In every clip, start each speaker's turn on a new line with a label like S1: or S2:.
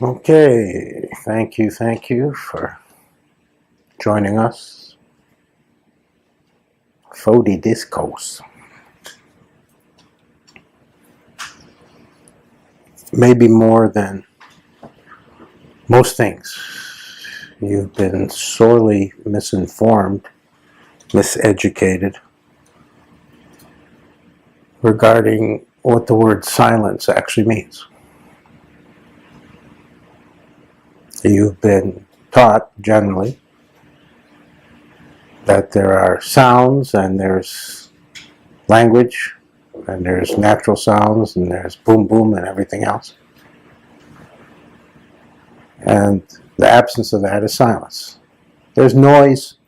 S1: Okay, thank you for joining us for the Discourse. Maybe more than most things, you've been sorely misinformed, miseducated regarding what the word silence actually means. You've been taught generally that there are sounds and there's language and there's natural sounds and there's boom boom and everything else. And the absence of that is silence. There's noise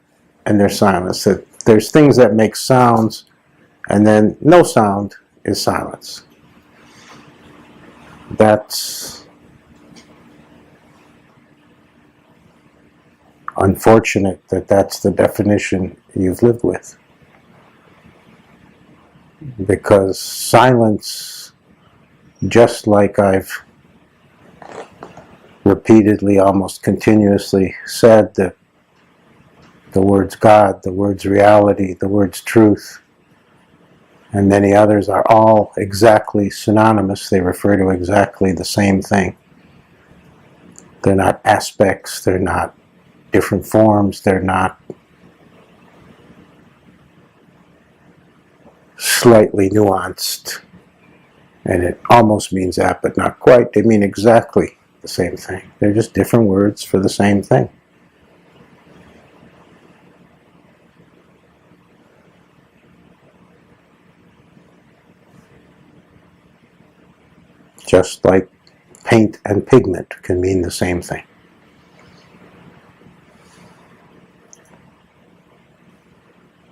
S1: and there's silence. There's things that make sounds and then no sound is silence. That's unfortunate that that's the definition you've lived with. Because silence, just like I've repeatedly, almost continuously said, that the words God, the words reality, the words truth, and many others are all exactly synonymous. They refer to exactly the same thing. They're not aspects, they're not different forms, they're not slightly nuanced, and it almost means that, but not quite. They mean exactly the same thing. They're just different words for the same thing. Just like paint and pigment can mean the same thing.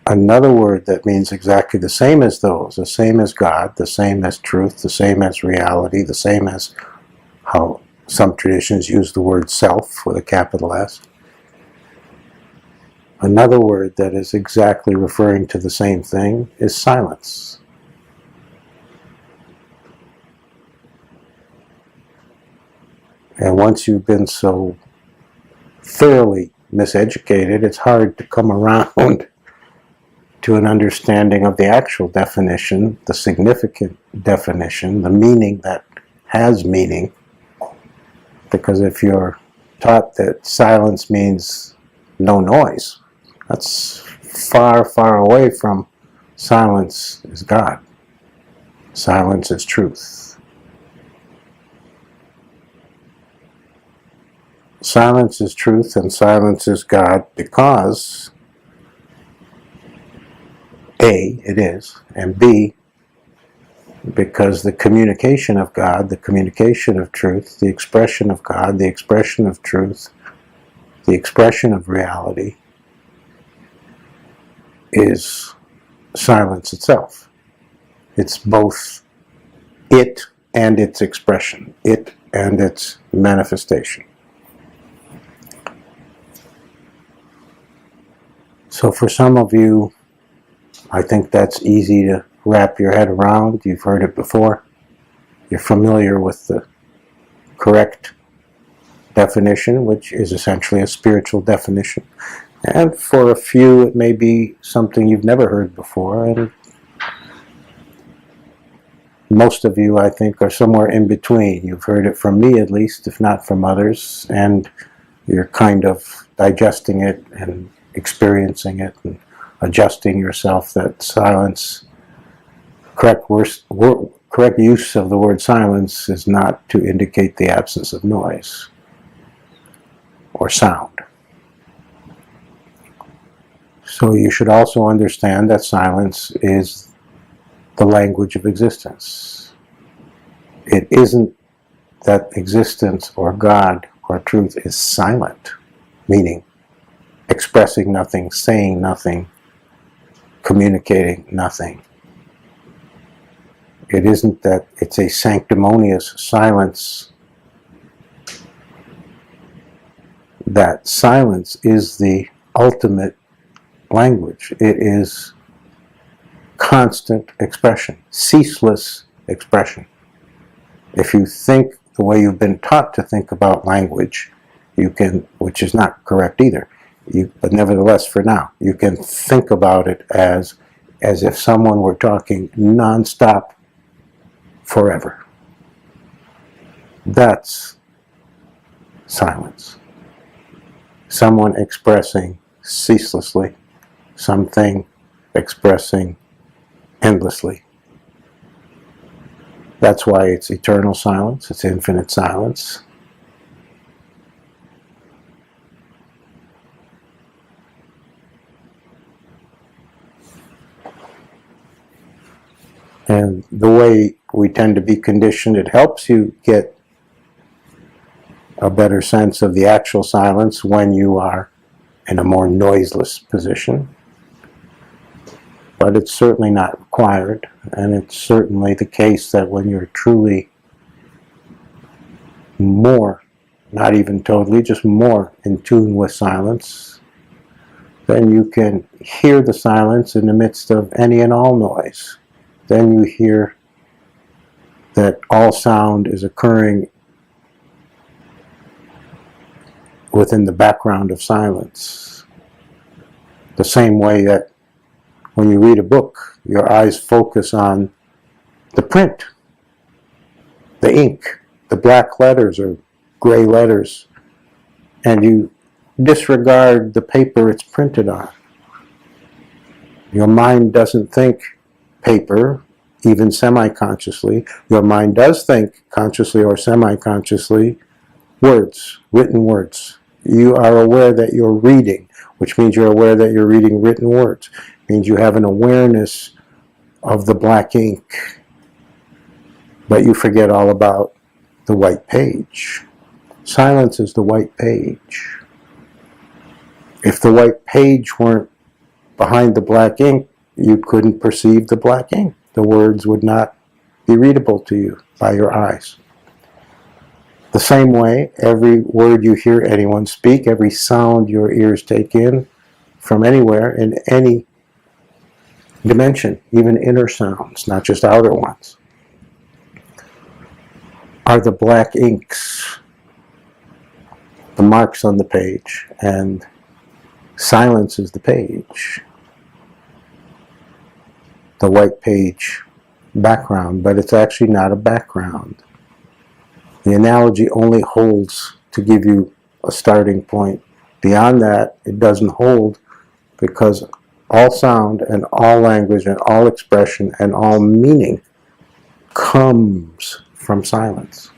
S1: Another word that means exactly the same as those, the same as God, the same as truth, the same as reality, the same as how some traditions use the word self with a capital S. Another word that is exactly referring to the same thing is silence. And once you've been so thoroughly miseducated, it's hard to come around to an understanding of the actual definition, the significant definition, the meaning that has meaning. Because if you're taught that silence means no noise, that's far, far away from silence is God. Silence is truth. Silence is truth and silence is God because A, it is, and B, because the communication of God, the communication of truth, the expression of God, the expression of truth, the expression of reality is silence itself. It's both it and its expression, it and its manifestation. So for some of you, I think that's easy to wrap your head around. You've heard it before. You're familiar with the correct definition, which is essentially a spiritual definition. And for a few, it may be something you've never heard before. And most of you, I think, are somewhere in between. You've heard it from me, at least, if not from others. And you're kind of digesting it and experiencing it and adjusting yourself that silence, correct use of the word silence is not to indicate the absence of noise or sound. So you should also understand that silence is the language of existence. It isn't that existence or God or truth is silent, meaning expressing nothing, saying nothing, communicating nothing. It isn't that it's a sanctimonious silence. That silence is the ultimate language. It is constant expression, ceaseless expression. If you think the way you've been taught to think about language, you can, which is not correct either, but nevertheless for now, you can think about it as if someone were talking nonstop forever. That's silence. Someone expressing ceaselessly, something expressing endlessly. That's why it's eternal silence, it's infinite silence. And the way we tend to be conditioned, it helps you get a better sense of the actual silence when you are in a more noiseless position. But it's certainly not required, and it's certainly the case that when you're truly more, not even totally, just more in tune with silence, then you can hear the silence in the midst of any and all noise. Then you hear that all sound is occurring within the background of silence. The same way that when you read a book, your eyes focus on the print, the ink, the black letters or gray letters, and you disregard the paper it's printed on. Your mind doesn't think paper, even semi-consciously. Your mind does think consciously or semi-consciously words, written words. You are aware that you're reading, which means you're aware that you're reading written words. It means you have an awareness of the black ink, but you forget all about the white page. Silence is the white page. If the white page weren't behind the black ink, you couldn't perceive the black ink. The words would not be readable to you by your eyes. The same way, every word you hear anyone speak, every sound your ears take in from anywhere in any dimension, even inner sounds, not just outer ones, are the black inks, the marks on the page, and silence is the page, the white page background, but it's actually not a background. The analogy only holds to give you a starting point. Beyond that, it doesn't hold, because all sound and all language and all expression and all meaning comes from silence.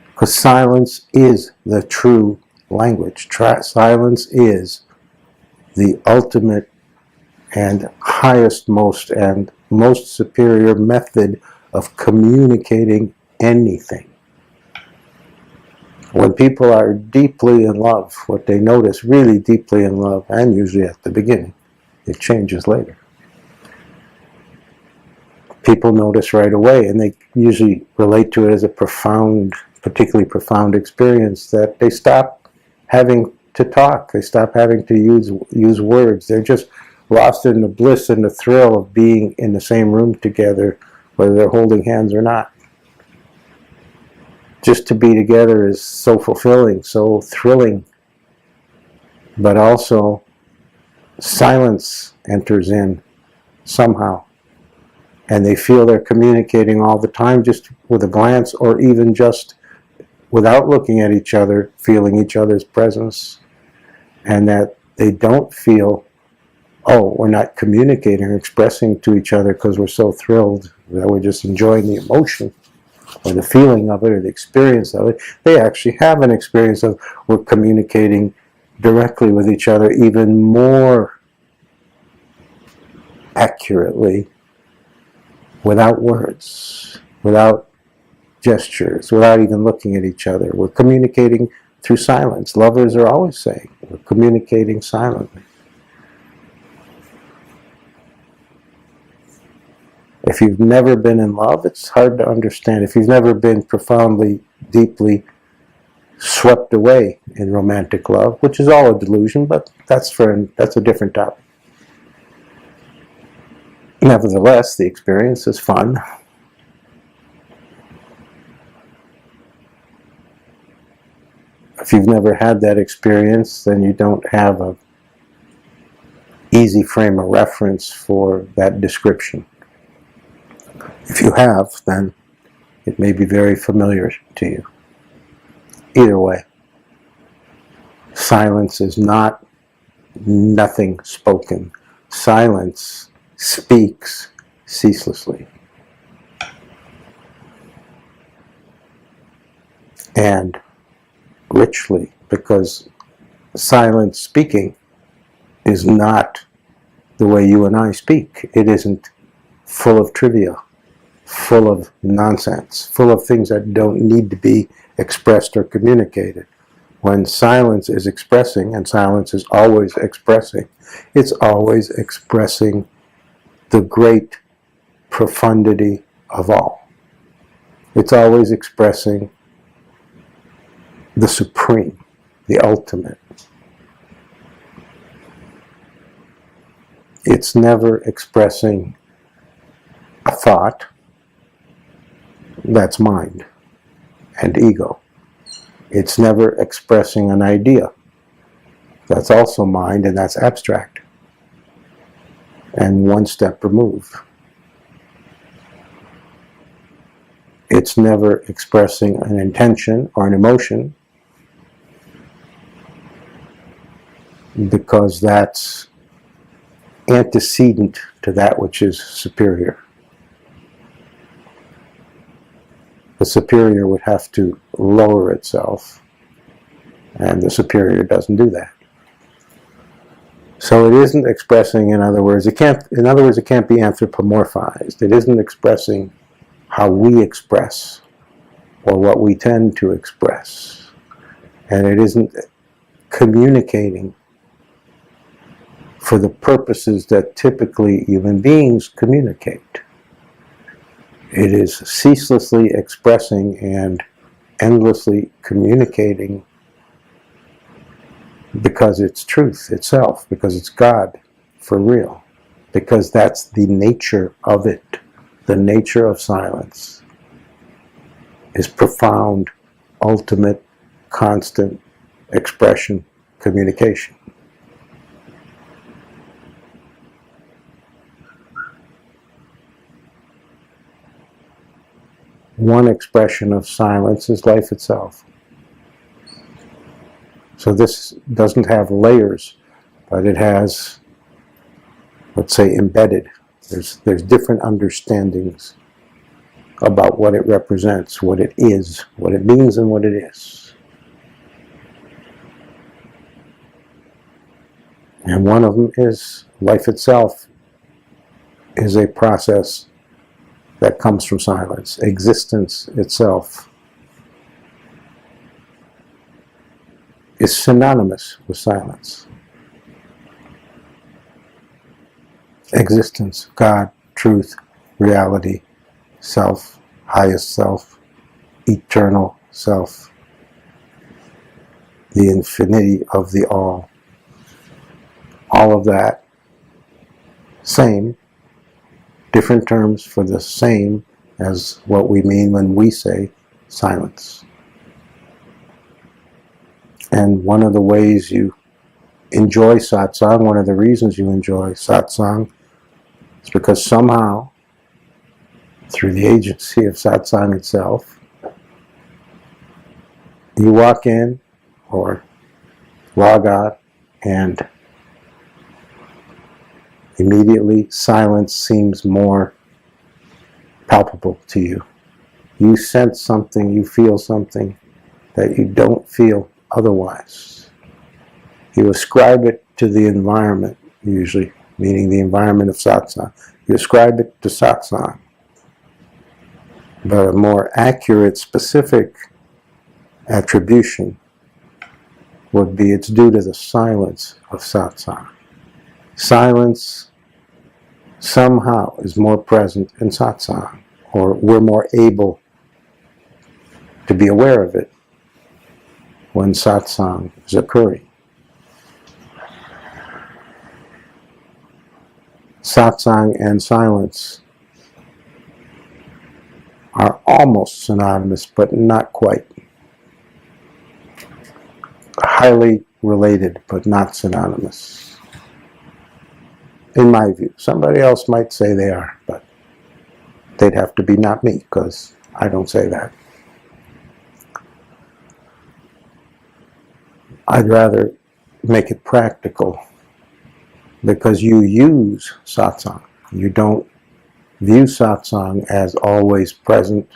S1: Because silence is the true language. Silence is the ultimate and highest, most and most superior method of communicating anything. When people are deeply in love, what they notice really deeply in love, and usually at the beginning, it changes later. People notice right away, and they usually relate to it as a profound, particularly profound experience, that they stop having to talk, they stop having to use words. They're just lost in the bliss and the thrill of being in the same room together, whether they're holding hands or not. Just to be together is so fulfilling, so thrilling, but also silence enters in somehow, and they feel they're communicating all the time, just with a glance, or even just without looking at each other, feeling each other's presence, and that they don't feel, oh, we're not communicating or expressing to each other because we're so thrilled that we're just enjoying the emotion or the feeling of it or the experience of it. They actually have an experience of we're communicating directly with each other even more accurately, without words, without gestures, without even looking at each other. We're communicating through silence. Lovers are always saying we're communicating silently. If you've never been in love, it's hard to understand. If you've never been profoundly, deeply swept away in romantic love, which is all a delusion, but that's a different topic. Nevertheless, the experience is fun. If you've never had that experience, then you don't have an easy frame of reference for that description. If you have, then it may be very familiar to you. Either way, silence is not nothing spoken. Silence speaks ceaselessly. And richly, because silent speaking is not the way you and I speak. It isn't full of trivia, full of nonsense, full of things that don't need to be expressed or communicated. When silence is expressing, and silence is always expressing, it's always expressing the great profundity of all. It's always expressing the supreme, the ultimate. It's never expressing a thought. That's mind and ego. It's never expressing an idea. That's also mind, and that's abstract. And one step removed. It's never expressing an intention or an emotion, because that's antecedent to that which is superior. The superior would have to lower itself, and the superior doesn't do that. So it isn't expressing, in other words, it can't be anthropomorphized. It isn't expressing how we express or what we tend to express. And it isn't communicating for the purposes that typically human beings communicate. It is ceaselessly expressing and endlessly communicating because it's truth itself, because it's God for real, because that's the nature of it. The nature of silence is profound, ultimate, constant expression, communication. One expression of silence is life itself. So this doesn't have layers, but it has, let's say, embedded. There's different understandings about what it represents, what it is, what it means, and what it is. And one of them is life itself is a process that comes from silence. Existence itself is synonymous with silence. Existence, God, truth, reality, self, highest self, eternal self, the infinity of the all. All of that, same, different terms for the same as what we mean when we say silence. And one of the ways you enjoy satsang, one of the reasons you enjoy satsang, is because somehow, through the agency of satsang itself, you walk in or log out and immediately silence seems more palpable to you. You sense something, you feel something that you don't feel otherwise. You ascribe it to the environment, usually, meaning the environment of satsang. You ascribe it to satsang. But a more accurate, specific attribution would be it's due to the silence of satsang. Silence somehow is more present in satsang, or we're more able to be aware of it when satsang is occurring. Satsang and silence are almost synonymous, but not quite. highly related, but not synonymous. In my view. Somebody else might say they are, but they'd have to be not me, because I don't say that. I'd rather make it practical, because you use satsang. You don't view satsang as always present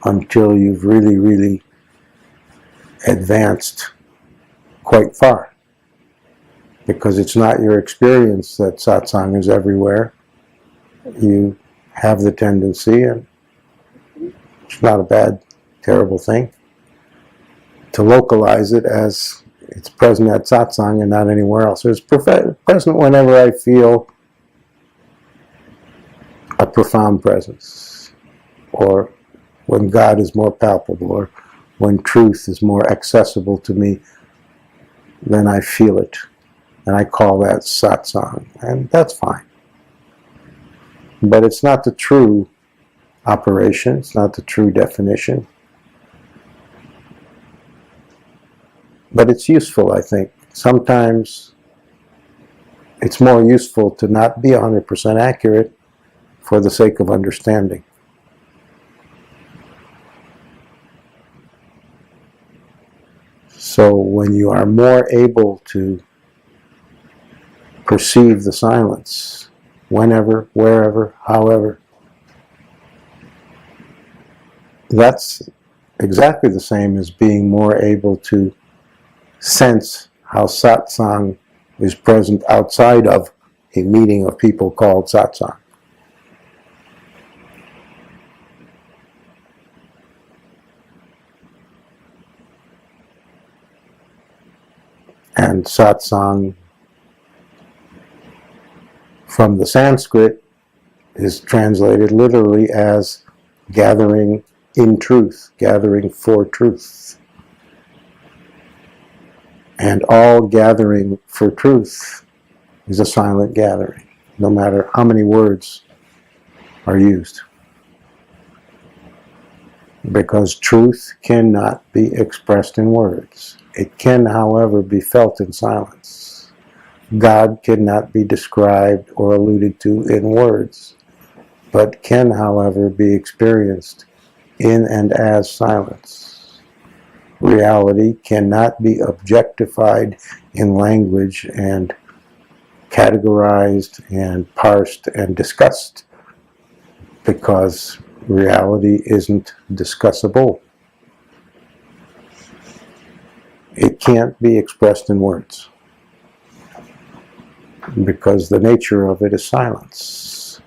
S1: until you've really, really advanced quite far. Because it's not your experience that satsang is everywhere. You have the tendency, and it's not a bad, terrible thing, to localize it as it's present at satsang and not anywhere else. It's present whenever I feel a profound presence, or when God is more palpable, or when truth is more accessible to me, then I feel it. And I call that satsang, and that's fine. But it's not the true operation, it's not the true definition. But it's useful, I think. Sometimes it's more useful to not be 100% accurate for the sake of understanding. So when you are more able to perceive the silence, whenever, wherever, however, that's exactly the same as being more able to sense how satsang is present outside of a meeting of people called satsang. And satsang, from the Sanskrit, is translated literally as gathering in truth, gathering for truth. And all gathering for truth is a silent gathering, no matter how many words are used. Because truth cannot be expressed in words. It can, however, be felt in silence. God cannot be described or alluded to in words, but can, however, be experienced in and as silence. Reality cannot be objectified in language and categorized and parsed and discussed, because reality isn't discussable. It can't be expressed in words, because the nature of it is silence.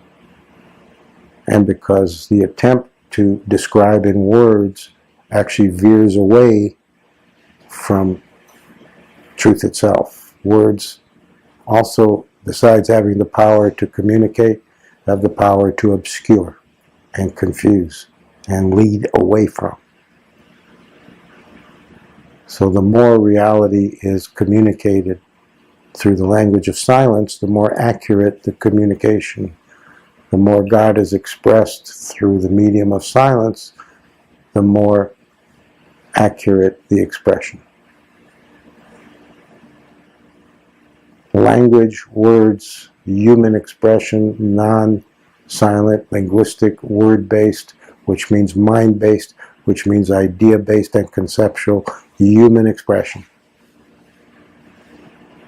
S1: And because the attempt to describe in words actually veers away from truth itself. Words also, besides having the power to communicate, have the power to obscure and confuse and lead away from. So the more reality is communicated through the language of silence, the more accurate the communication. The more God is expressed through the medium of silence, the more accurate the expression. Language, words, human expression, non-silent, linguistic, word-based, which means mind-based, which means idea-based and conceptual, human expression,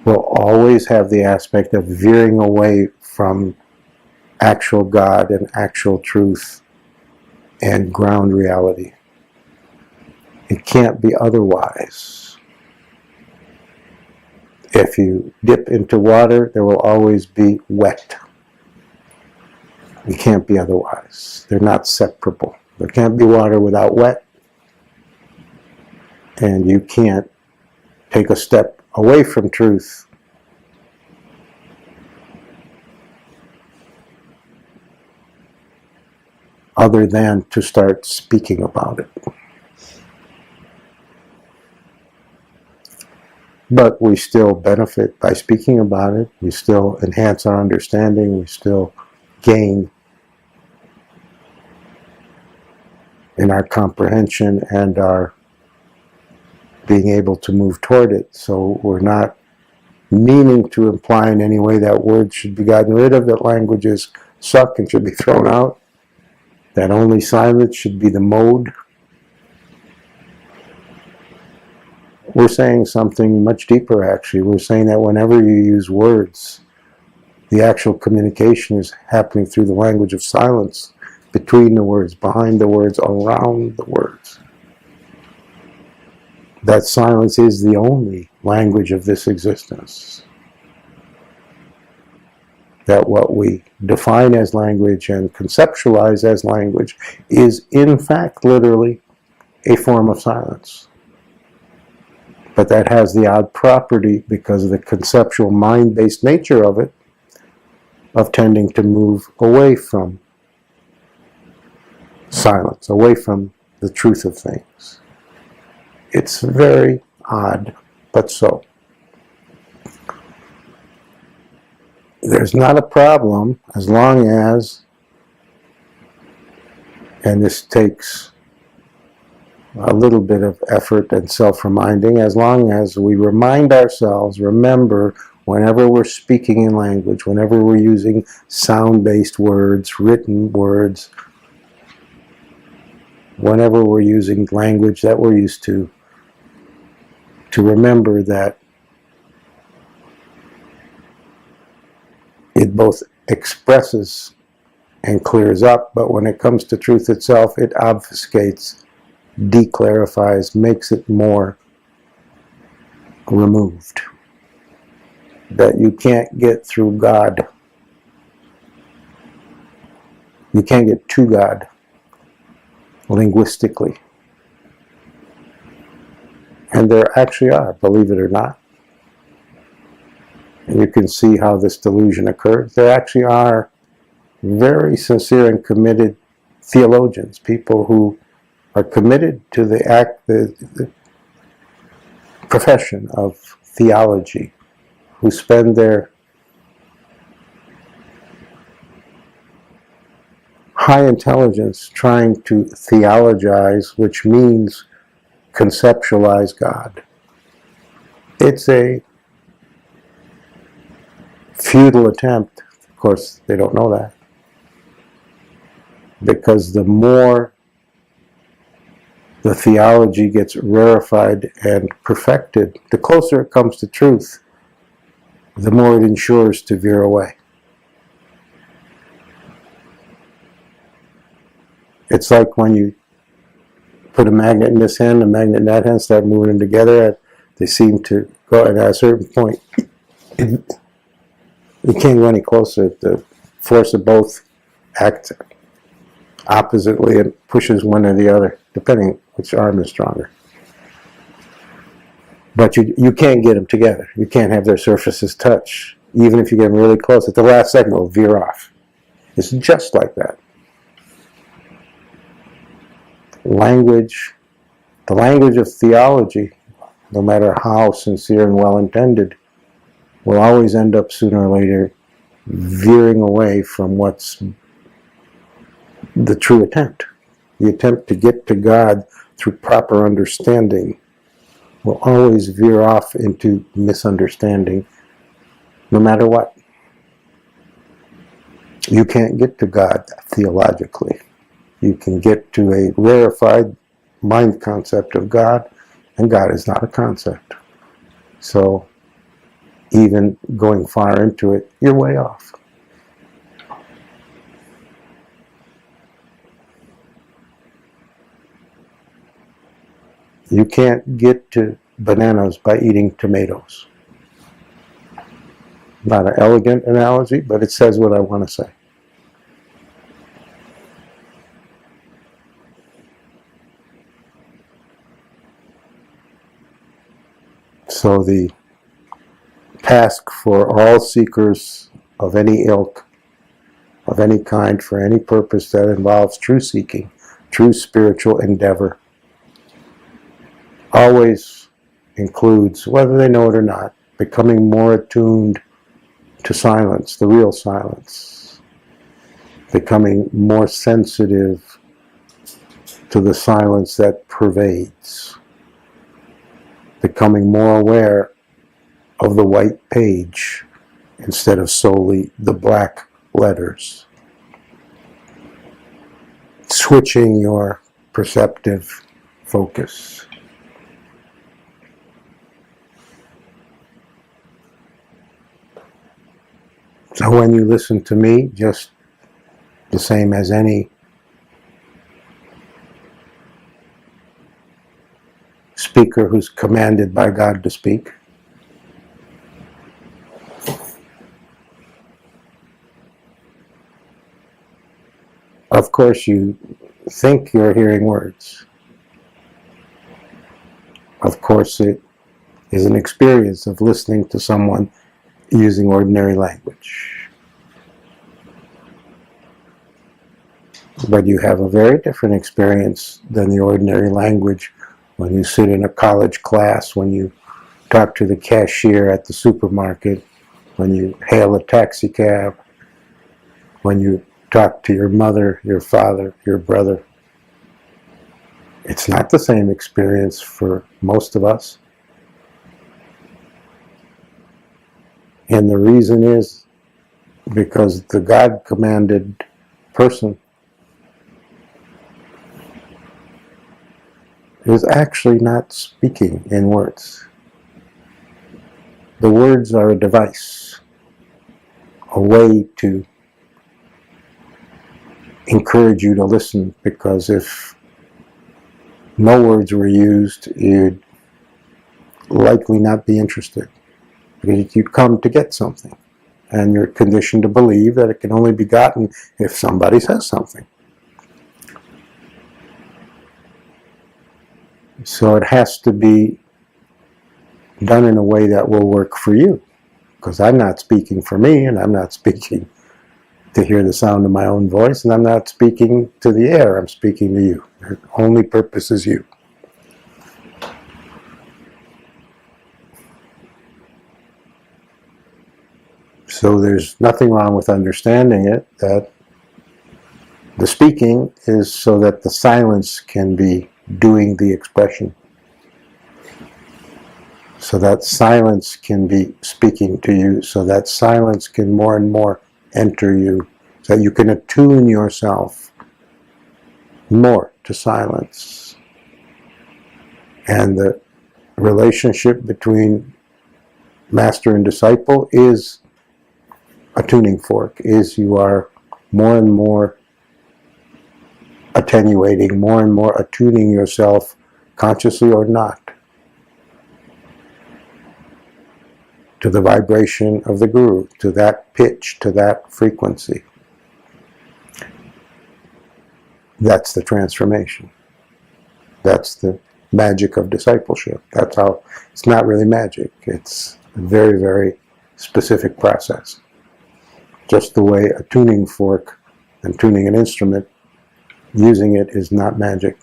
S1: will always have the aspect of veering away from actual God and actual truth and ground reality. It can't be otherwise. If you dip into water, there will always be wet. It can't be otherwise. They're not separable. There can't be water without wet. And you can't take a step away from truth other than to start speaking about it. But we still benefit by speaking about it. We still enhance our understanding. We still gain in our comprehension and our being able to move toward it. So we're not meaning to imply in any way that words should be gotten rid of, that languages suck and should be thrown out, that only silence should be the mode. We're saying something much deeper, actually. We're saying that whenever you use words, the actual communication is happening through the language of silence, between the words, behind the words, around the words. That silence is the only language of this existence. That what we define as language and conceptualize as language is in fact literally a form of silence. But that has the odd property, because of the conceptual mind-based nature of it, of tending to move away from silence, away from the truth of things. It's very odd, but so. There's not a problem as long as, and this takes a little bit of effort and self-reminding, as long as we remind ourselves, remember, whenever we're speaking in language, whenever we're using sound-based words, written words, whenever we're using language that we're used to remember that it both expresses and clears up, but when it comes to truth itself, it obfuscates, declarifies, makes it more removed. That you can't get through God. You can't get to God linguistically. And there actually are, believe it or not. And you can see how this delusion occurs. There actually are very sincere and committed theologians, people who are committed to the profession of theology, who spend their high intelligence trying to theologize, which means conceptualize God. It's a futile attempt. Of course, they don't know that. Because the more the theology gets rarefied and perfected, the closer it comes to truth, the more it ensures to veer away. It's like when you put a magnet in this hand, a magnet in that hand, start moving them together, they seem to go, and at a certain point, you can't go any closer. The force of both acts oppositely and pushes one or the other, depending which arm is stronger. But you can't get them together. You can't have their surfaces touch. Even if you get them really close, at the last second, they'll veer off. It's just like that. Language, the language of theology, no matter how sincere and well-intended, will always end up sooner or later veering away from what's the true attempt. The attempt to get to God through proper understanding will always veer off into misunderstanding, no matter what. You can't get to God theologically. You can get to a rarefied mind concept of God, and God is not a concept. So, even going far into it, you're way off. You can't get to bananas by eating tomatoes. Not an elegant analogy, but it says what I want to say. So the task for all seekers of any ilk, of any kind, for any purpose that involves true seeking, true spiritual endeavor, always includes, whether they know it or not, becoming more attuned to silence, the real silence, becoming more sensitive to the silence that pervades. becoming more aware of the white page instead of solely the black letters. Switching your perceptive focus. So when you listen to me, just the same as any speaker who's commanded by God to speak, of course you think you're hearing words. Of course it is an experience of listening to someone using ordinary language. But you have a very different experience than the ordinary language when you sit in a college class, when you talk to the cashier at the supermarket, when you hail a taxi cab, when you talk to your mother, your father, your brother. It's not the same experience for most of us. And the reason is because the God-commanded person is actually not speaking in words. The words are a device, a way to encourage you to listen, because if no words were used, you'd likely not be interested. Because you come to get something, and you're conditioned to believe that it can only be gotten if somebody says something. So it has to be done in a way that will work for you, because I'm not speaking for me, and I'm not speaking to hear the sound of my own voice, and I'm not speaking to the air, I'm speaking to you. The only purpose is you. So there's nothing wrong with understanding it, that the speaking is so that the silence can be doing the expression. So that silence can be speaking to you, so that silence can more and more enter you, so that you can attune yourself more to silence. And the relationship between master and disciple is a tuning fork, is you are more and more attenuating, more and more attuning yourself, consciously or not, to the vibration of the Guru, to that pitch, to that frequency. That's the transformation. That's the magic of discipleship. That's how, it's not really magic. It's a very, very specific process. Just the way a tuning fork and tuning an instrument, using it is not magic.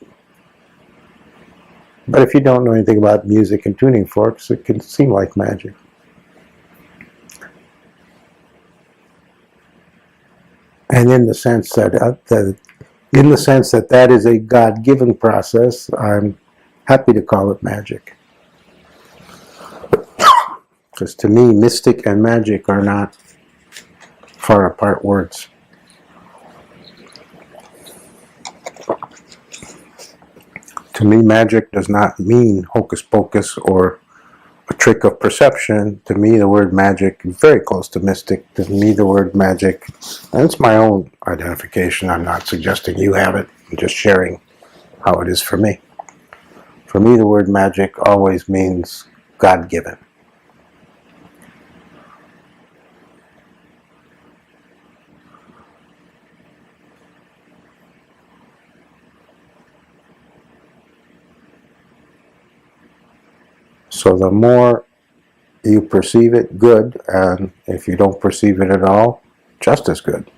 S1: But if you don't know anything about music and tuning forks, it can seem like magic. And in the sense that that is a God-given process, I'm happy to call it magic. Because to me, mystic and magic are not far apart words. To me, magic does not mean hocus pocus or a trick of perception. To me, the word magic is very close to mystic. To me, the word magic, and it's my own identification. I'm not suggesting you have it. I'm just sharing how it is for me. For me, the word magic always means God-given. So the more you perceive it, good, and if you don't perceive it at all, just as good.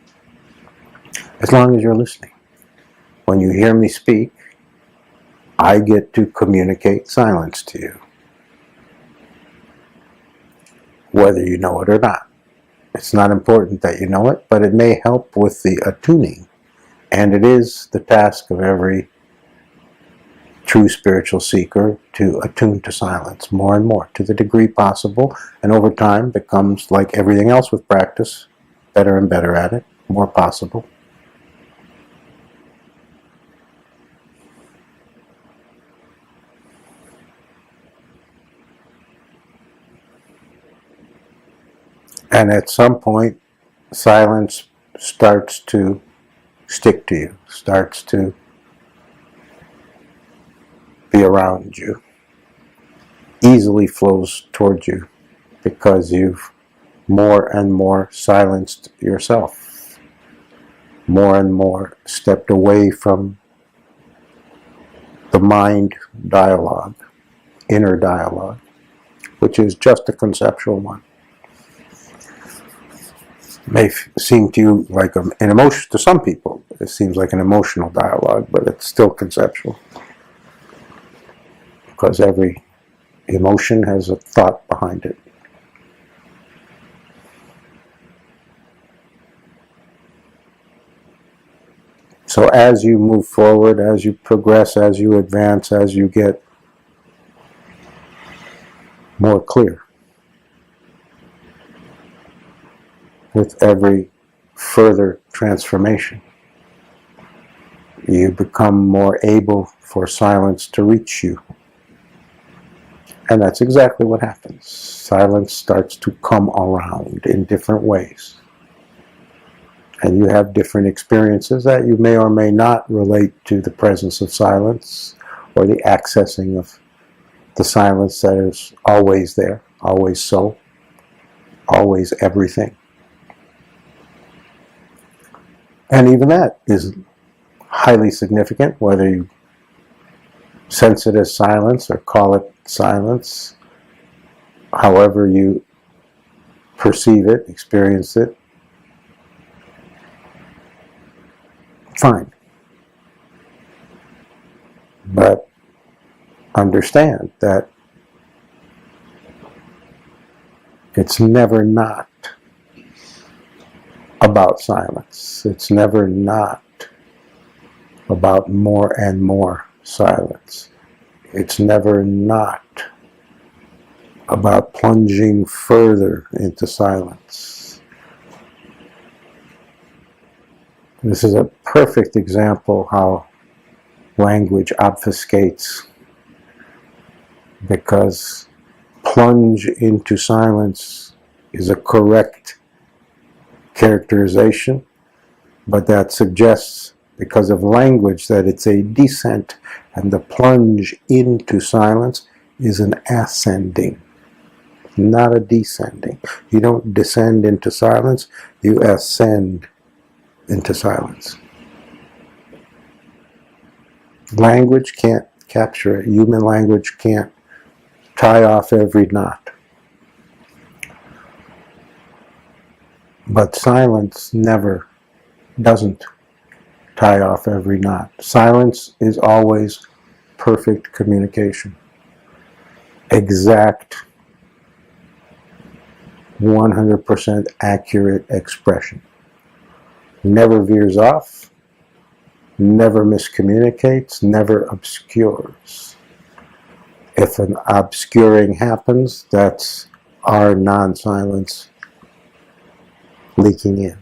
S1: As long as you're listening. When you hear me speak, I get to communicate silence to you, whether you know it or not. It's not important that you know it, but it may help with the attuning, and it is the task of every true spiritual seeker to attune to silence more and more, to the degree possible, and over time becomes, like everything else with practice, better and better at it, more possible. And at some point, silence starts to stick to you, starts to be around you, easily flows towards you, because you've more and more silenced yourself, more and more stepped away from the mind dialogue, inner dialogue, which is just a conceptual one. May seem to you like an emotion, to some people it seems like an emotional dialogue, but it's still conceptual, because every emotion has a thought behind it. So as you move forward, as you progress, as you advance, as you get more clear, with every further transformation, you become more able for silence to reach you. And that's exactly what happens. Silence starts to come around in different ways. And you have different experiences that you may or may not relate to the presence of silence or the accessing of the silence that is always there, always so, always everything. And even that is highly significant, whether you sense it as silence or call it silence, however you perceive it, experience it, fine. But understand that it's never not about silence. It's never not about more and more silence. It's never not about plunging further into silence. This is a perfect example how language obfuscates, because plunge into silence is a correct characterization, but that suggests, because of language, that it's a descent, and the plunge into silence is an ascending, not a descending. You don't descend into silence, you ascend into silence. Language can't capture it. Human language can't tie off every knot. But silence never doesn't tie off every knot. Silence is always perfect communication. Exact, 100% accurate expression. Never veers off, never miscommunicates, never obscures. If an obscuring happens, that's our non-silence leaking in.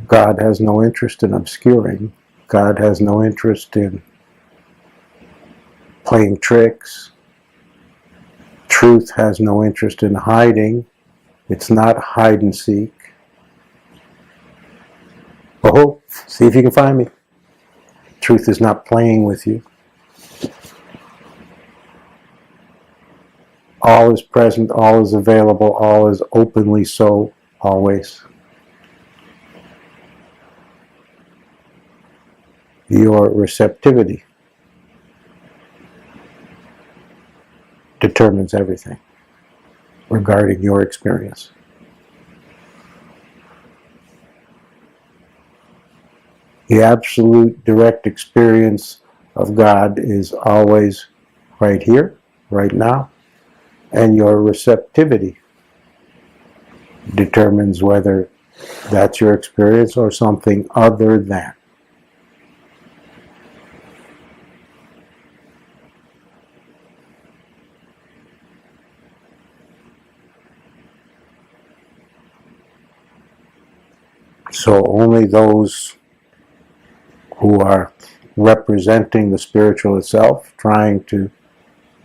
S1: God has no interest in obscuring. God has no interest in playing tricks. Truth has no interest in hiding. It's not hide and seek. Oh, see if you can find me. Truth is not playing with you. All is present, all is available, all is openly so, always. Your receptivity determines everything regarding your experience. The absolute direct experience of God is always right here, right now, and your receptivity determines whether That's your experience or something other than. So only those who are representing the spiritual itself, trying to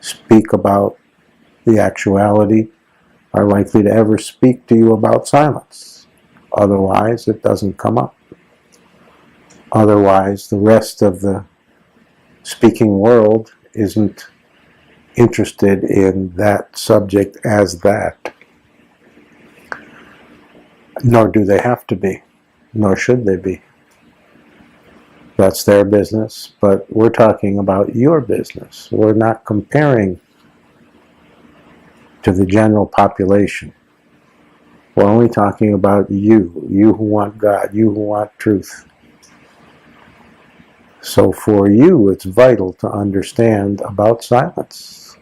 S1: speak about the actuality, are likely to ever speak to you about silence. Otherwise, it doesn't come up. Otherwise, the rest of the speaking world isn't interested in that subject as that. Nor do they have to be, nor should they be. That's their business, but we're talking about your business. We're not comparing to the general population. We're only talking about you who want God, you who want truth. So for you, it's vital to understand about silence.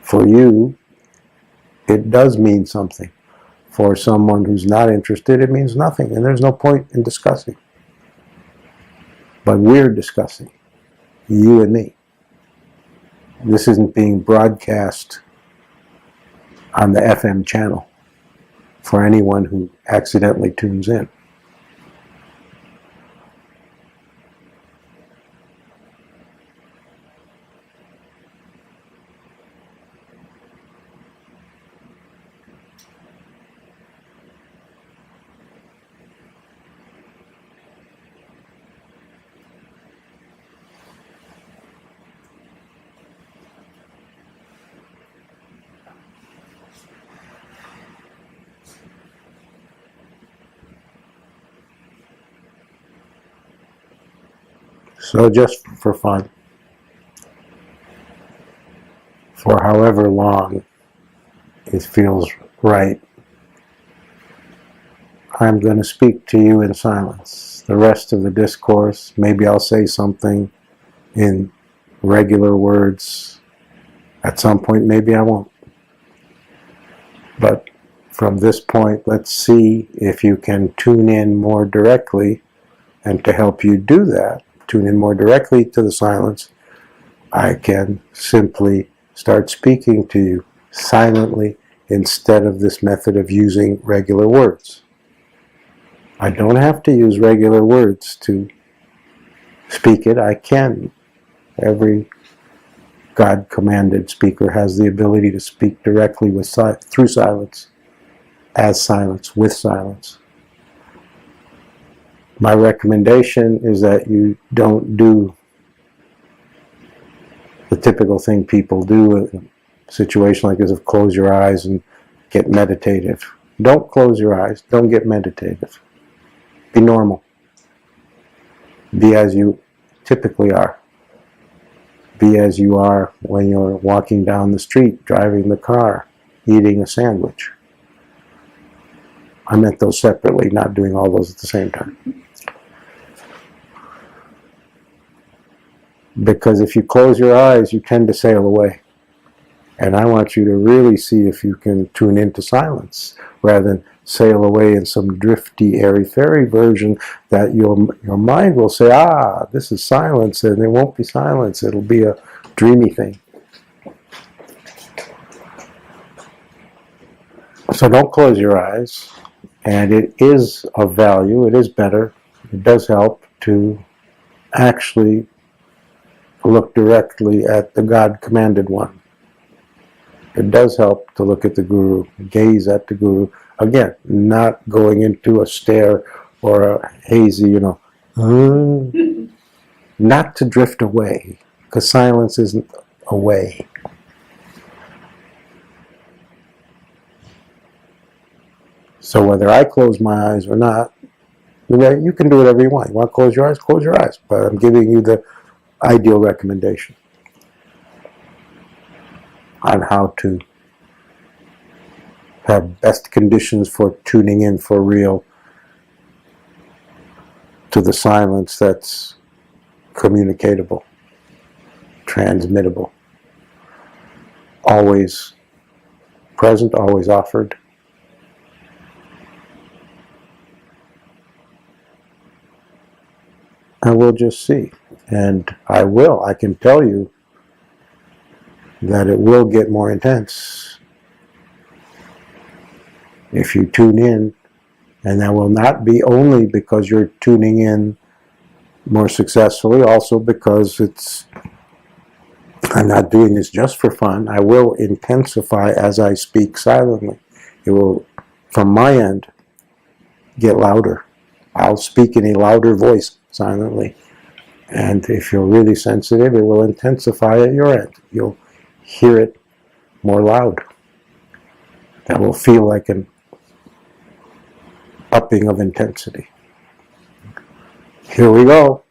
S1: For you, it does mean something. For someone who's not interested, it means nothing, and there's no point in discussing. But we're discussing, you and me. This isn't being broadcast on the FM channel for anyone who accidentally tunes in. So just for fun, for however long it feels right, I'm going to speak to you in silence. The rest of the discourse, maybe I'll say something in regular words. At some point, maybe I won't. But from this point, let's see if you can tune in more directly. And to help you do that, tune in more directly to the silence, I can simply start speaking to you silently instead of this method of using regular words. I don't have to use regular words to speak it. I can. Every God-commanded speaker has the ability to speak directly through silence, as silence, with silence. My recommendation is that you don't do the typical thing people do in a situation like this of close your eyes and get meditative. Don't close your eyes. Don't get meditative. Be normal. Be as you typically are. Be as you are when you're walking down the street, driving the car, eating a sandwich. I meant those separately, not doing all those at the same time. Because if you close your eyes, you tend to sail away. And I want you to really see if you can tune into silence rather than sail away in some drifty, airy-fairy version that your mind will say, this is silence, and it won't be silence. It'll be a dreamy thing. So don't close your eyes. And it is of value. It is better. It does help to actually look directly at the God-commanded one. It does help to look at the Guru, gaze at the Guru. Again, not going into a stare or a hazy, not to drift away, because silence isn't away. So whether I close my eyes or not, you can do whatever you want. You want to close your eyes? Close your eyes. But I'm giving you the ideal recommendation on how to have best conditions for tuning in for real to the silence that's communicatable, transmittable, always present, always offered, and we'll just see. And I can tell you that it will get more intense if you tune in, and that will not be only because you're tuning in more successfully, also because I'm not doing this just for fun. I will intensify as I speak silently. It will, from my end, get louder. I'll speak in a louder voice silently. And if you're really sensitive, it will intensify at your end. You'll hear it more loud. That will feel like an upping of intensity. Here we go.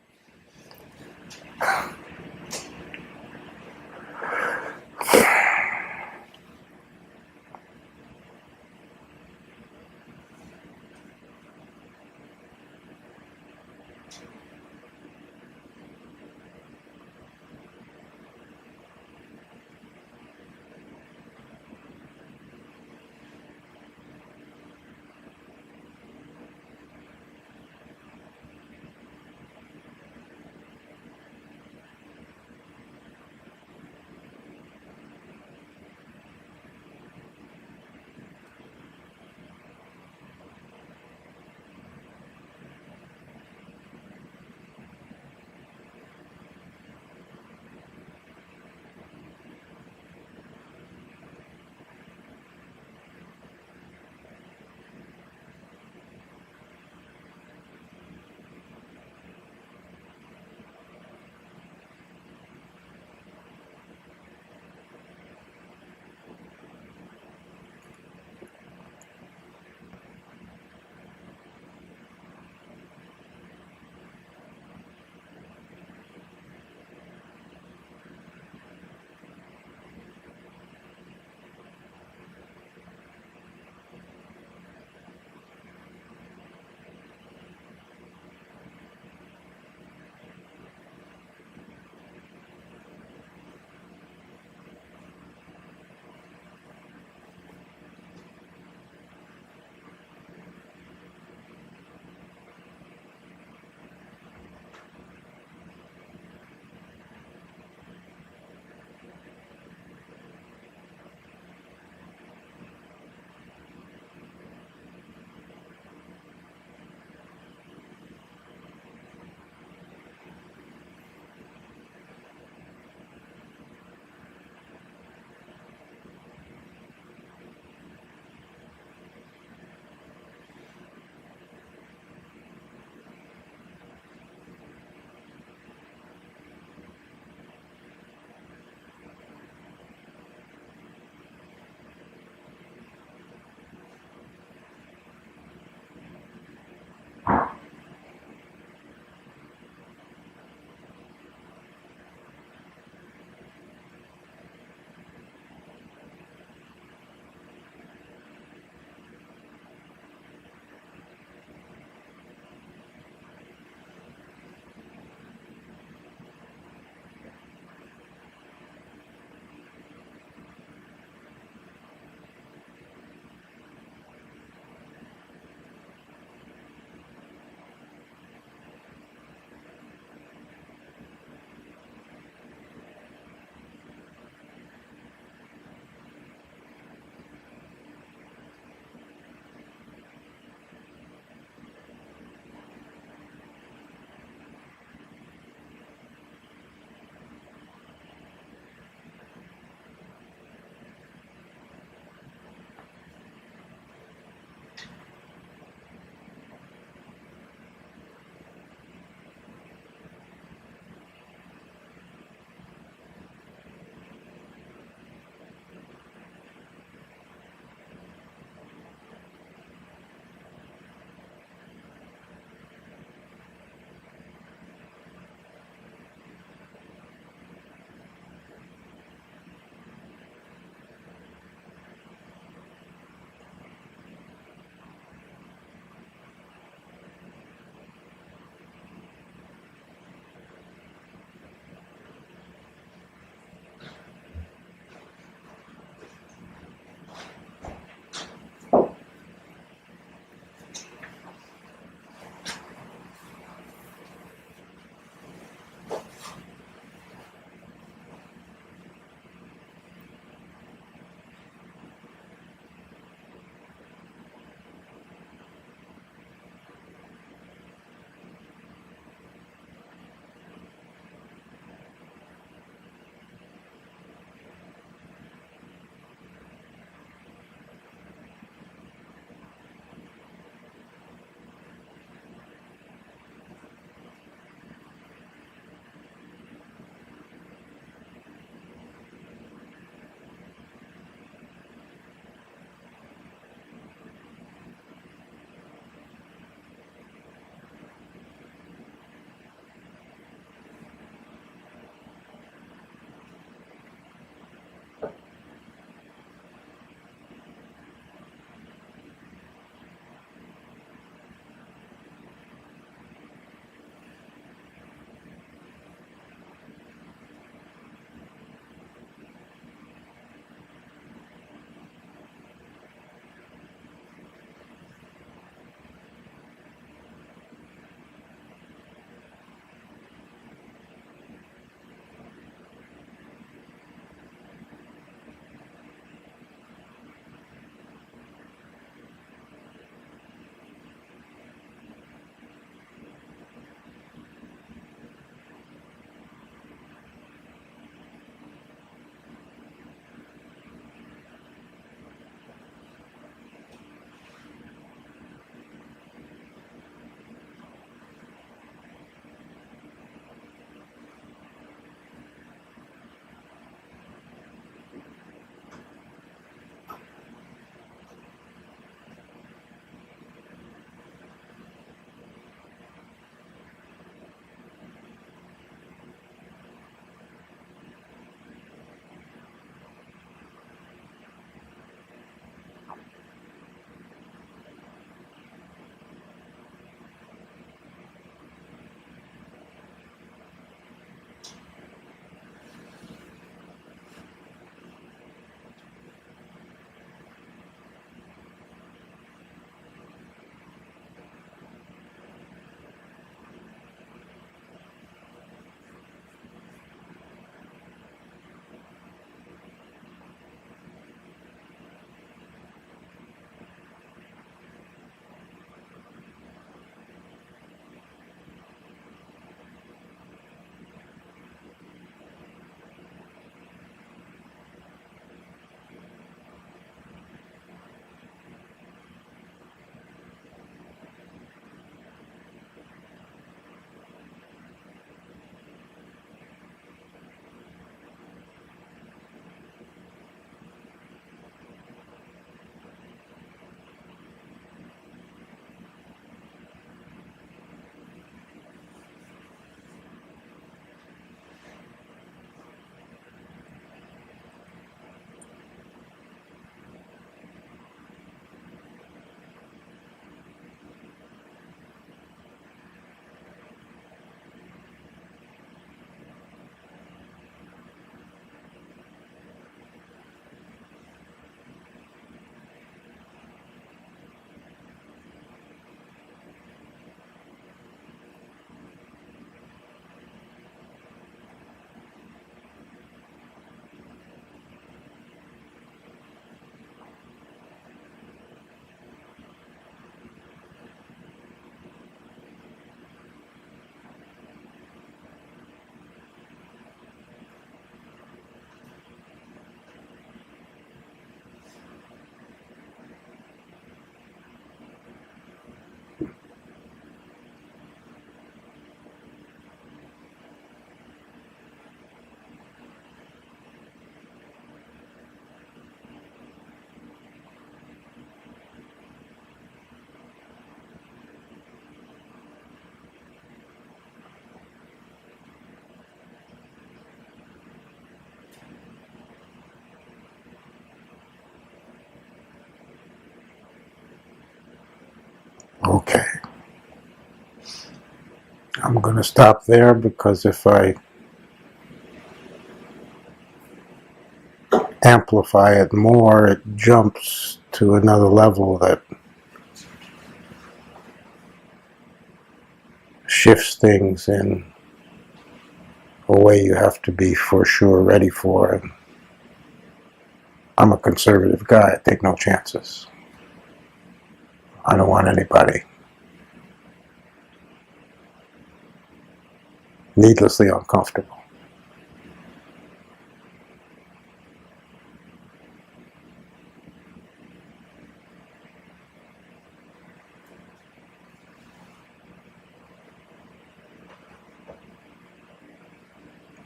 S1: I'm going to stop there, because if I amplify it more, it jumps to another level that shifts things in a way you have to be for sure ready for. And I'm a conservative guy. I take no chances. I don't want anybody needlessly uncomfortable.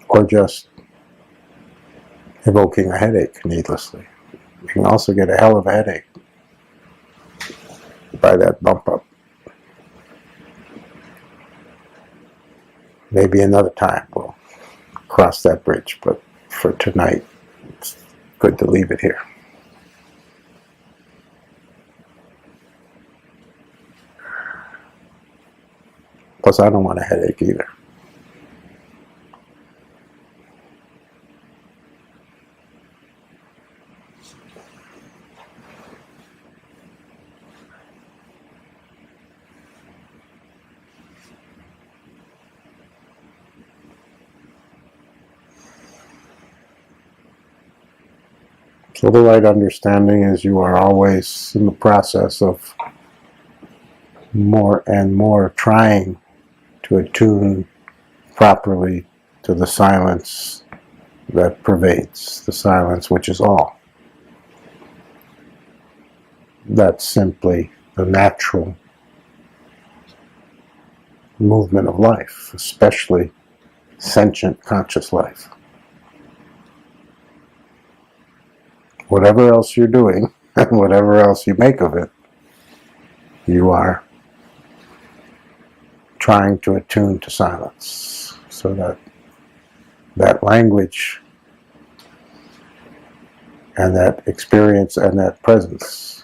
S1: Or just evoking a headache needlessly. You can also get a hell of a headache by that bump up. Maybe another time we'll cross that bridge, but for tonight, it's good to leave it here. Plus, I don't want a headache either. So the right understanding is you are always in the process of more and more trying to attune properly to the silence that pervades, the silence which is all. That's simply the natural movement of life, especially sentient conscious life. Whatever else you're doing, and whatever else you make of it, you are trying to attune to silence, so that that language and that experience and that presence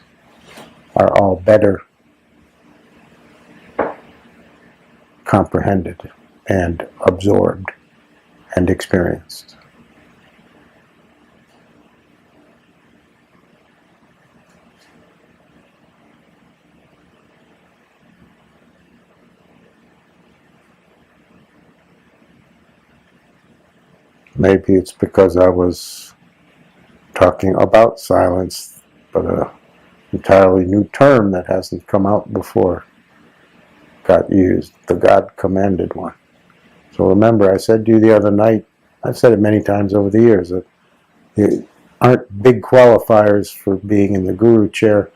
S1: are all better comprehended and absorbed and experienced. Maybe it's because I was talking about silence, but an entirely new term that hasn't come out before got used, the God-commanded one. So remember, I said to you the other night, I've said it many times over the years, that there aren't big qualifiers for being in the guru chair.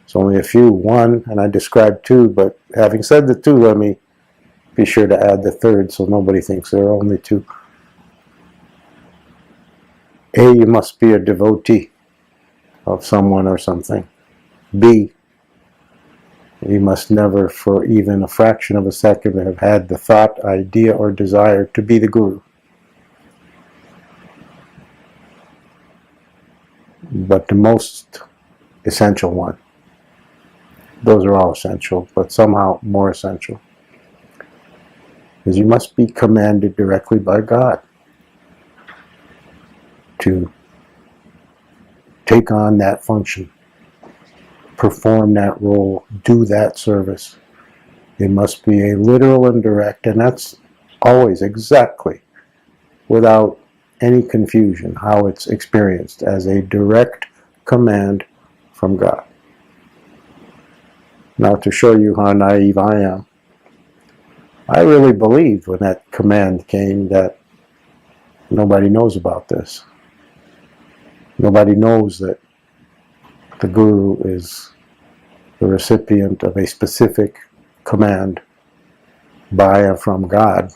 S1: It's only a few. One, and I described two, but having said the two, let me be sure to add the third so nobody thinks there are only two. A, you must be a devotee of someone or something. B, you must never, for even a fraction of a second, have had the thought, idea, or desire to be the guru. But the most essential one, those are all essential, but somehow more essential, is you must be commanded directly by God to take on that function, perform that role, do that service. It must be a literal and direct, and that's always exactly, without any confusion, how it's experienced, as a direct command from God. Now, to show you how naive I am, I really believed when that command came that nobody knows about this. Nobody knows that the guru is the recipient of a specific command by and from God.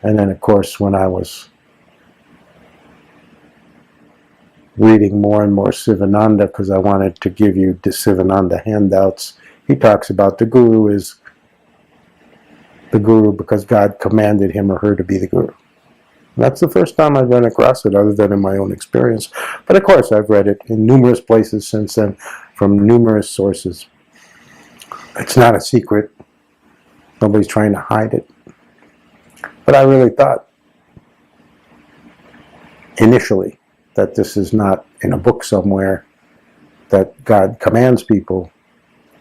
S1: And then, of course, when I was reading more and more Sivananda, because I wanted to give you the Sivananda handouts, he talks about the guru is the guru because God commanded him or her to be the guru. That's the first time I've run across it, other than in my own experience. But of course, I've read it in numerous places since then, from numerous sources. It's not a secret. Nobody's trying to hide it. But I really thought initially that this is not in a book somewhere, that God commands people,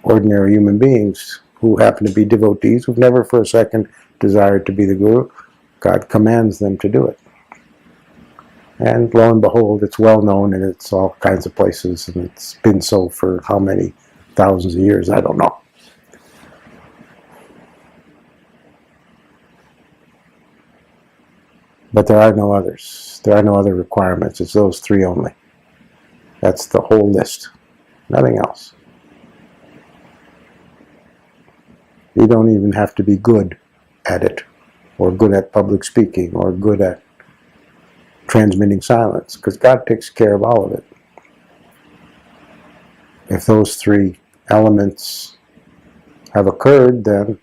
S1: ordinary human beings who happen to be devotees, who've never for a second desired to be the guru. God commands them to do it. And lo and behold, it's well known, and it's all kinds of places, and it's been so for how many thousands of years, I don't know. But there are no others. There are no other requirements. It's those three only. That's the whole list. Nothing else. You don't even have to be good at it, or good at public speaking, or good at transmitting silence, because God takes care of all of it. If those three elements have occurred, then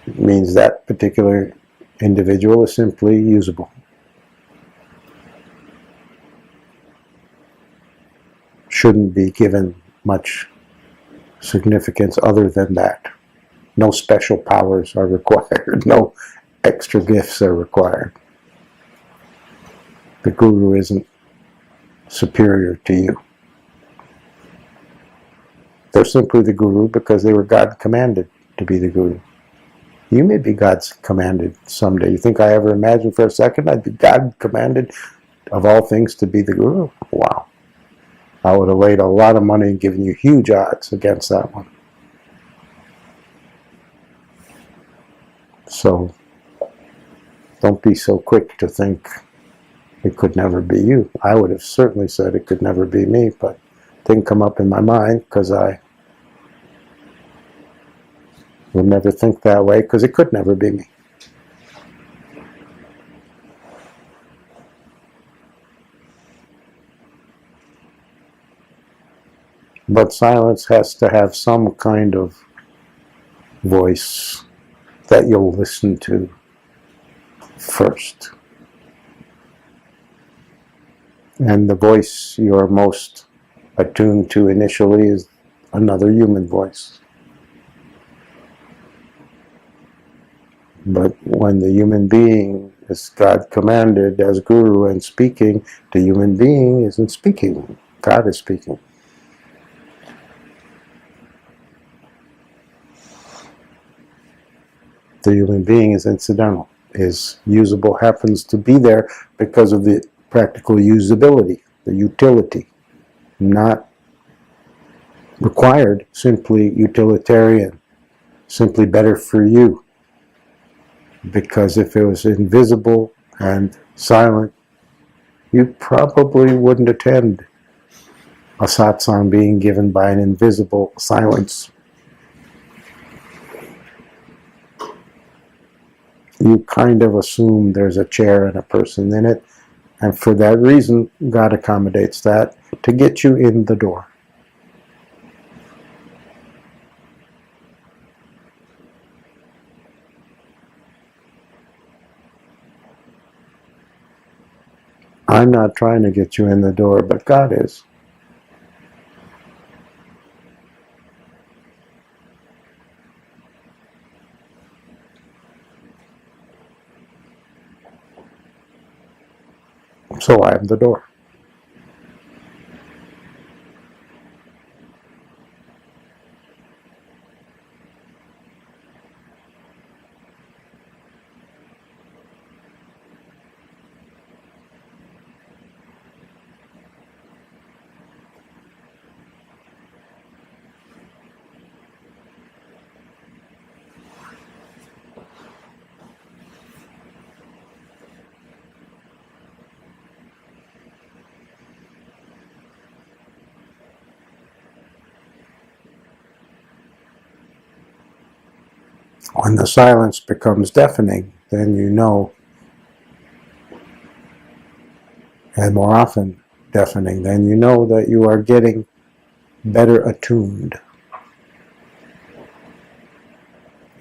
S1: it means that particular individual is simply usable. Shouldn't be given much significance other than that. No special powers are required. No extra gifts are required. The guru isn't superior to you. They're simply the guru because they were God commanded to be the guru. You may be God's commanded someday. You think I ever imagined for a second I'd be God commanded of all things to be the guru? Wow. I would have laid a lot of money and given you huge odds against that one. So, don't be so quick to think it could never be you. I would have certainly said it could never be me, but it didn't come up in my mind because I would never think that way, because it could never be me. But silence has to have some kind of voice that you'll listen to first. And the voice you're most attuned to initially is another human voice. But when the human being is God commanded as guru and speaking, the human being isn't speaking. God is speaking. The human being is incidental, is usable, happens to be there because of the practical usability, the utility, not required, simply utilitarian, simply better for you. Because if it was invisible and silent, you probably wouldn't attend a satsang being given by an invisible silence. You kind of assume there's a chair and a person in it, and for that reason, God accommodates that to get you in the door. I'm not trying to get you in the door, but God is. So I am the door. When the silence becomes deafening, then you know, and more often deafening, then you know that you are getting better attuned.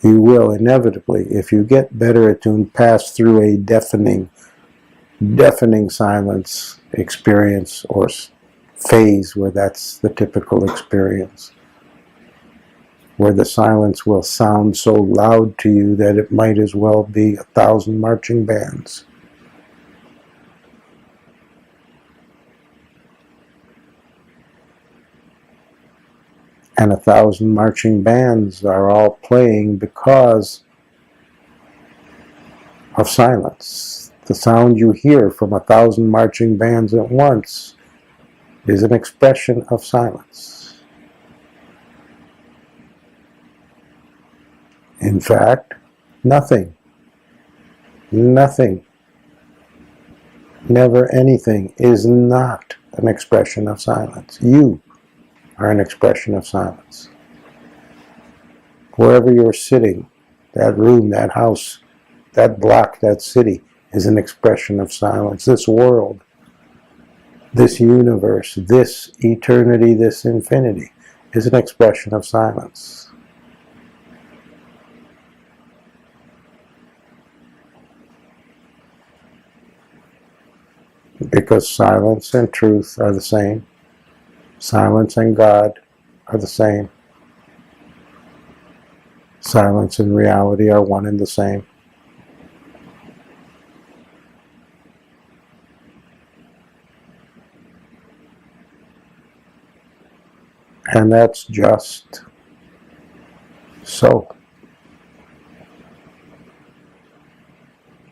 S1: You will inevitably, if you get better attuned, pass through a deafening silence experience or phase where that's the typical experience. where the silence will sound so loud to you that it might as well be 1,000 marching bands. And 1,000 marching bands are all playing because of silence. The sound you hear from 1,000 marching bands at once is an expression of silence. In fact, nothing, never anything is not an expression of silence. You are an expression of silence. Wherever you're sitting, that room, that house, that block, that city is an expression of silence. This world, this universe, this eternity, this infinity is an expression of silence. Because silence and truth are the same. Silence and God are the same. Silence and reality are one and the same. And that's just so.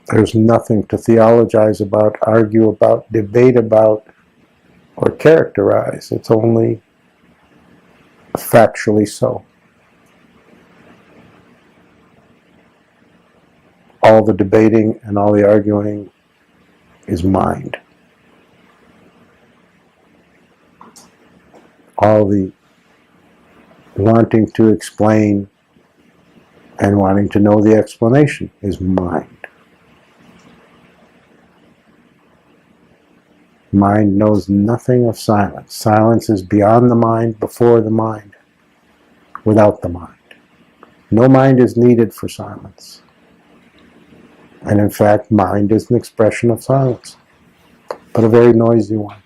S1: There's nothing to theologize about, argue about, debate about, or characterize. It's only factually so. All the debating and all the arguing is mind. All the wanting to explain and wanting to know the explanation is mind. Mind knows nothing of silence. Silence is beyond the mind, before the mind, without the mind. No mind is needed for silence. And in fact, mind is an expression of silence, but a very noisy one.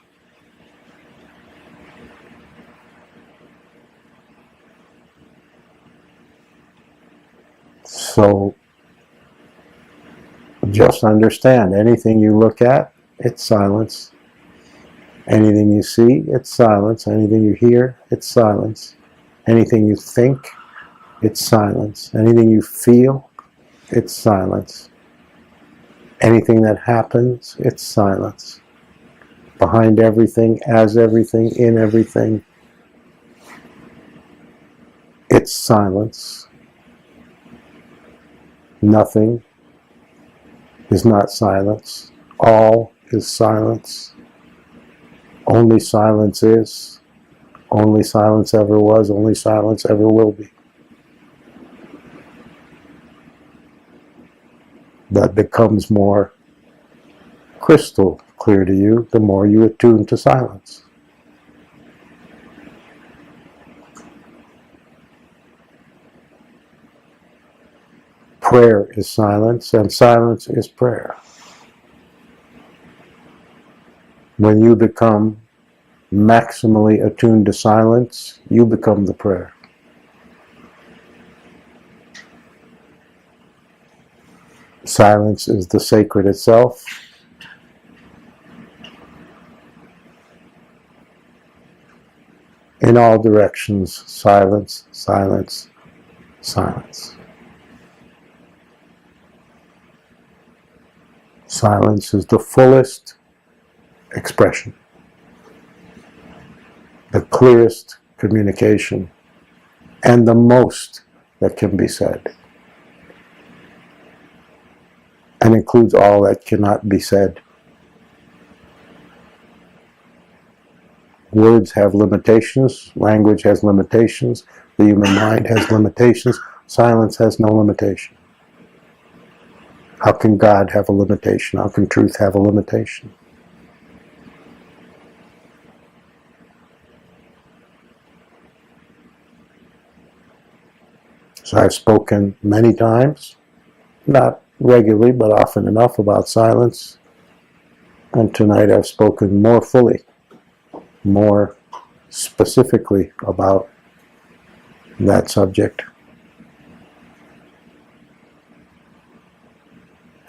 S1: So, just understand, anything you look at, it's silence. Anything you see, it's silence. Anything you hear, it's silence. Anything you think, it's silence. Anything you feel, it's silence. Anything that happens, it's silence. Behind everything, as everything, in everything, it's silence. Nothing is not silence. All is silence. Only silence is. Only silence ever was. Only silence ever will be. That becomes more crystal clear to you the more you attune to silence. Prayer is silence, and silence is prayer. When you become maximally attuned to silence, you become the prayer. Silence is the sacred itself. In all directions, silence, silence, silence. Silence is the fullest expression, the clearest communication, and the most that can be said, and includes all that cannot be said. Words have limitations, language has limitations, the human mind has limitations, silence has no limitation. How can God have a limitation? How can truth have a limitation? So I've spoken many times, not regularly, but often enough about silence. And tonight I've spoken more fully, more specifically about that subject.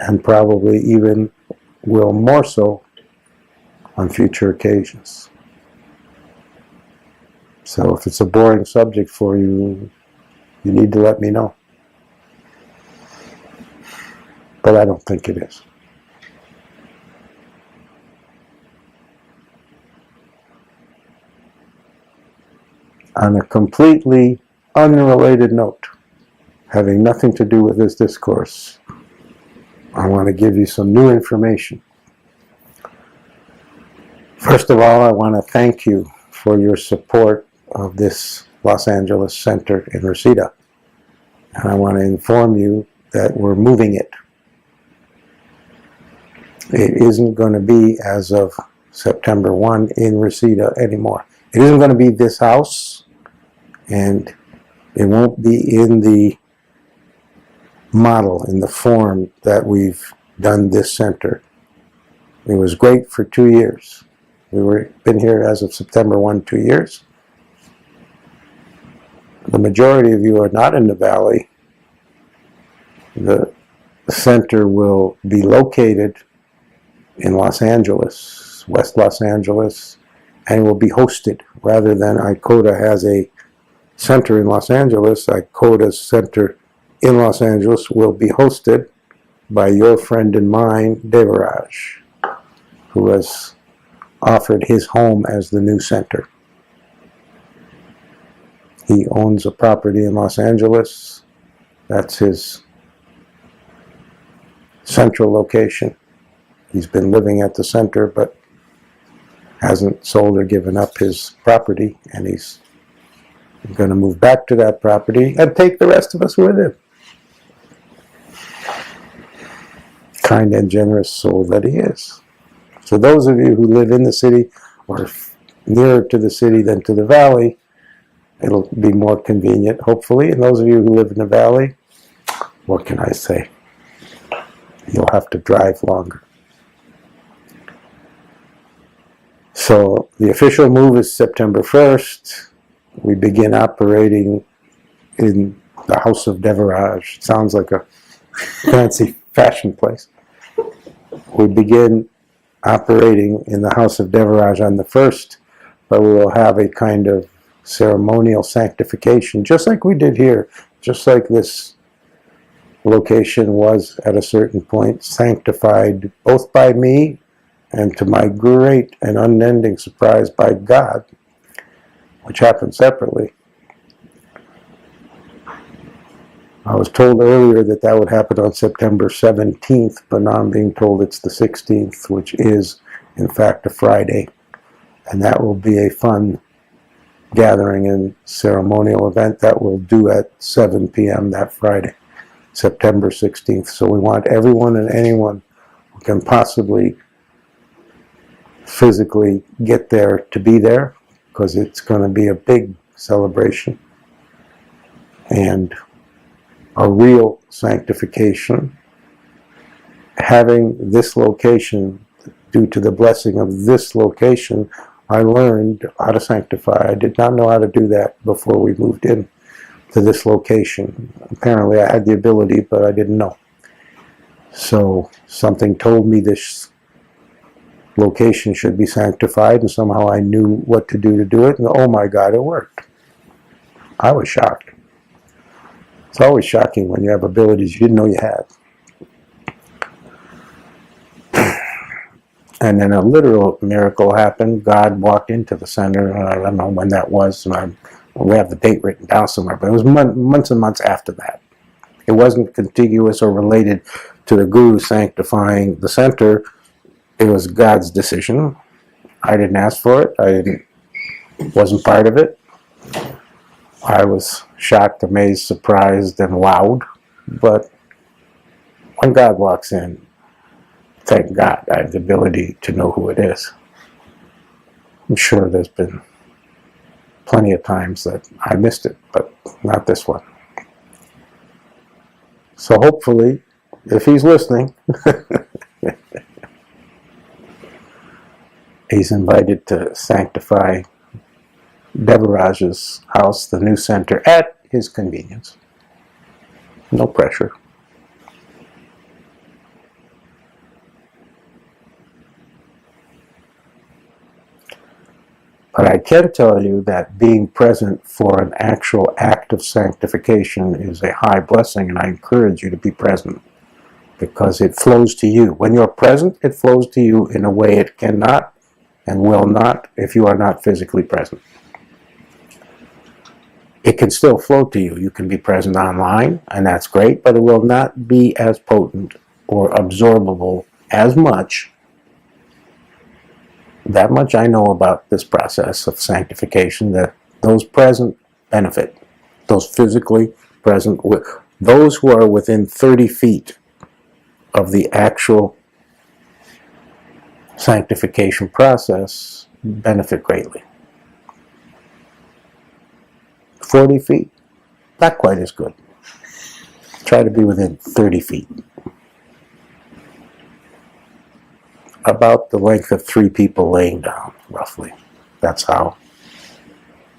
S1: And probably even will more so on future occasions. So if it's a boring subject for you, you need to let me know. But I don't think it is. On a completely unrelated note, having nothing to do with this discourse, I want to give you some new information. First of all, I want to thank you for your support of this Los Angeles Center in Reseda. And I want to inform you that we're moving it. It isn't going to be, as of September 1, in Reseda anymore. It isn't going to be this house, and it won't be in the model, in the form that we've done this center. It was great for 2 years. Been here as of September 1, 2 years. The majority of you are not in the valley. The center will be located in Los Angeles, West Los Angeles, and will be hosted. Rather than ICODA has a center in Los Angeles, ICODA's center in Los Angeles will be hosted by your friend and mine, Devaraj, who has offered his home as the new center. He owns a property in Los Angeles. That's his central location. He's been living at the center, but hasn't sold or given up his property, and he's going to move back to that property and take the rest of us with him. Kind and generous soul that he is. So those of you who live in the city or nearer to the city than to the valley, it'll be more convenient, hopefully. And those of you who live in the valley, what can I say? You'll have to drive longer. So the official move is September 1st. We begin operating in the House of Devaraj. It sounds like a fancy fashion place. We begin operating in the House of Devaraj on the 1st, but we will have a kind of ceremonial sanctification, just like we did here, just like this location was at a certain point sanctified both by me and, to my great and unending surprise, by God, which happened separately. I was told earlier that that would happen on September 17th, but now I'm being told it's the 16th, which is, in fact, a Friday. And that will be a fun gathering and ceremonial event that we'll do at 7 p.m. that Friday, September 16th. So we want everyone and anyone who can possibly physically get there to be there, because it's going to be a big celebration and a real sanctification. Having this location, due to the blessing of this location, I learned how to sanctify. I did not know how to do that before we moved in to this location. Apparently I had the ability, but I didn't know. So something told me this location should be sanctified, and somehow I knew what to do it, and oh my God, it worked. I was shocked. It's always shocking when you have abilities you didn't know you had. And then a literal miracle happened. God walked into the center. I don't know when that was. We have the date written down somewhere, but it was months and months after that. It wasn't contiguous or related to the Guru sanctifying the center. It was God's decision. I didn't ask for it. Wasn't part of it. I was shocked, amazed, surprised, and wowed. But when God walks in, thank God I have the ability to know who it is. I'm sure there's been plenty of times that I missed it, but not this one. So hopefully, if he's listening, he's invited to sanctify Devaraj's house, the new center, at his convenience. No pressure. But I can tell you that being present for an actual act of sanctification is a high blessing, and I encourage you to be present because it flows to you. When you're present, it flows to you in a way it cannot and will not if you are not physically present. It can still flow to you. You can be present online, and that's great, but it will not be as potent or absorbable as much. That much I know about this process of sanctification, that those present benefit. Those physically present, those who are within 30 feet of the actual sanctification process benefit greatly. 40 feet, not quite as good. Try to be within 30 feet. About the length of 3 people laying down, roughly. That's how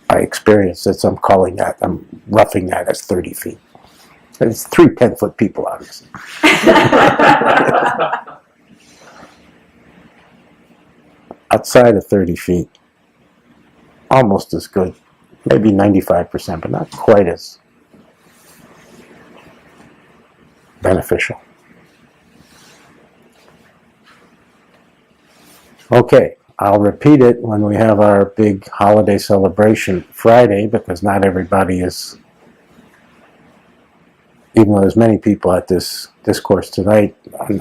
S1: I experience it. So I'm roughing that as 30 feet. It's 3 10-foot people, obviously. Outside of 30 feet, almost as good. Maybe 95%, but not quite as beneficial. Okay, I'll repeat it when we have our big holiday celebration Friday, because not everybody is, even though there's many people at this discourse tonight,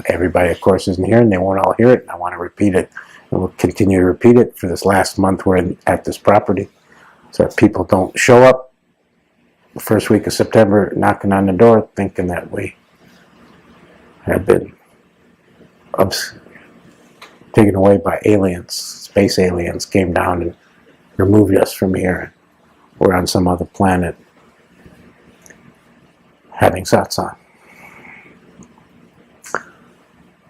S1: everybody of course isn't here and they won't all hear it, and I want to repeat it, and we'll continue to repeat it for this last month we're at this property, so that people don't show up the first week of September knocking on the door thinking that we have been taken away by aliens, space aliens came down and removed us from here. We're on some other planet having satsang.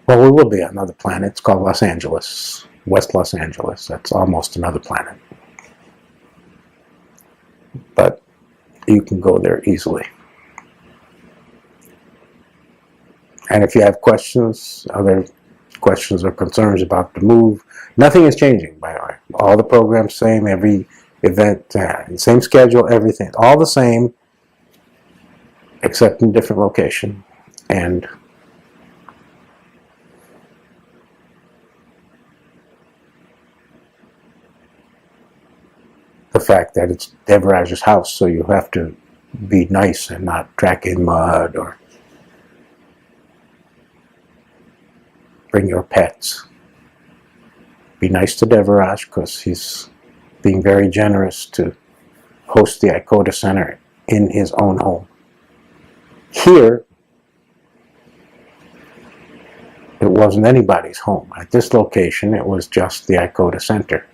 S1: Well, we will be on another planet. It's called Los Angeles, West Los Angeles. That's almost another planet. But you can go there easily. And if you have questions, other questions or concerns about the move, nothing is changing, by the way. All the programs same, every event, same schedule, everything. All the same, except in different location. And the fact that it's Devaraj's house, so you have to be nice and not track in mud or bring your pets. Be nice to Devaraj because he's being very generous to host the ICODA Center in his own home. Here, it wasn't anybody's home. At this location, it was just the ICODA Center.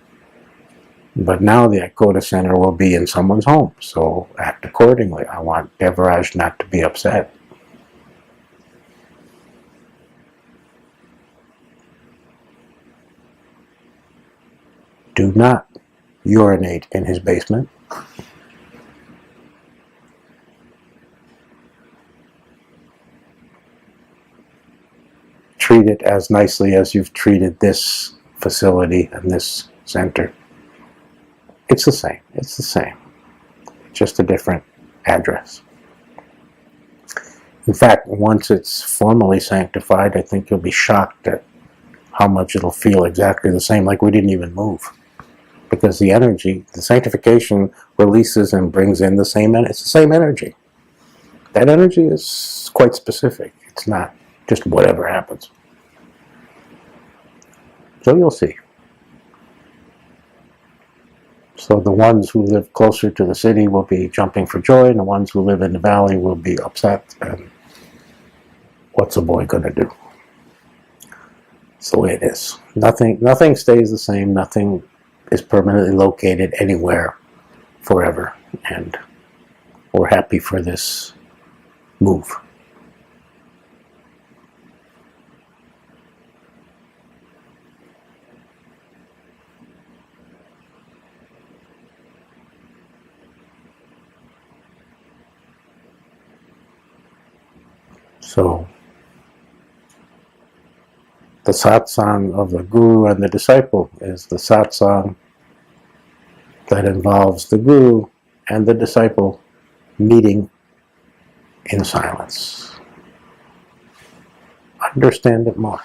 S1: But now the ICODA Center will be in someone's home, so act accordingly. I want Devaraj not to be upset. Do not urinate in his basement. Treat it as nicely as you've treated this facility and this center. It's the same. It's the same. Just a different address. In fact, once it's formally sanctified, I think you'll be shocked at how much it'll feel exactly the same, like we didn't even move. Because the energy, the sanctification releases and brings in the same, it's the same energy. That energy is quite specific. It's not just whatever happens. So you'll see. So the ones who live closer to the city will be jumping for joy, and the ones who live in the valley will be upset. And what's a boy going to do? It's the way it is. Nothing stays the same. Nothing is permanently located anywhere forever. And we're happy for this move. So, the satsang of the guru and the disciple is the satsang that involves the guru and the disciple meeting in silence. Understand it more.